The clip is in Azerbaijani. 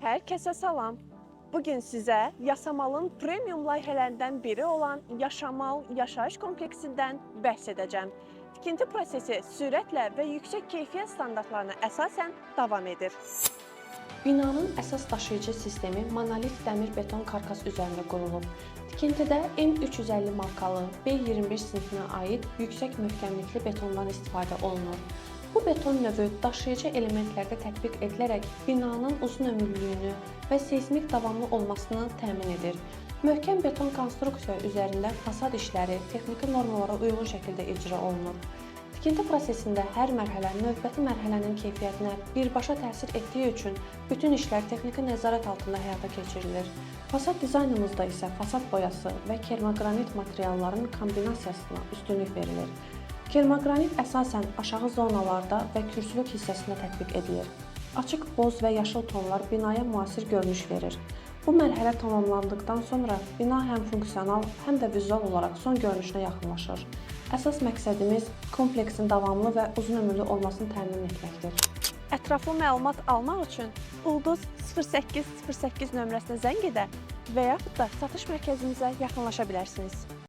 Herkese salam. Bugün size Yasamal'ın premium layihələrindən biri olan Yaşamal yaşayış kompleksindən bəhs edəcəm. Tikinti prosesi sürətlə və yüksək keyfiyyət standartlarına əsasən davam edir. Binanın əsas daşıyıcı sistemi monolit dəmir beton karkas üzərində qurulub. Tikintidə M350 markalı B21 sinifinə aid yüksək möhkəmlikli betondan istifadə olunur. Bu beton növü daşıyıcı elementlərdə tətbiq edilərək binanın uzun ömürlülüyünü və seysmik davamlı olmasını təmin edir. Möhkəm beton konstruksiya üzərində fasad işləri texniki normalara uyğun şəkildə icra olunur. Tikinti prosesində hər mərhələ növbəti mərhələnin keyfiyyətinə birbaşa təsir etdiyi üçün bütün işlər texniki nəzarət altında həyata keçirilir. Fasad dizaynımızda isə fasad boyası və kermoqranit materialların kombinasiyasına üstünlük verilir. Kermoqranit əsasən aşağı zonalarda və kürsülük hissəsində tətbiq edilir. Açıq boz və yaşıl tonlar binaya müasir görünüş verir. Bu mərhələ tamamlandıqdan sonra bina həm funksional, həm də vizual olaraq son görünüşünə yaxınlaşır. Əsas məqsədimiz kompleksin davamlı və uzun ömürlü olmasını təmin etməkdir. Ətraflı məlumat almaq üçün Ulduz 0808 nömrəsinə zəng edə və yaxud da satış mərkəzimizə yaxınlaşa bilərsiniz.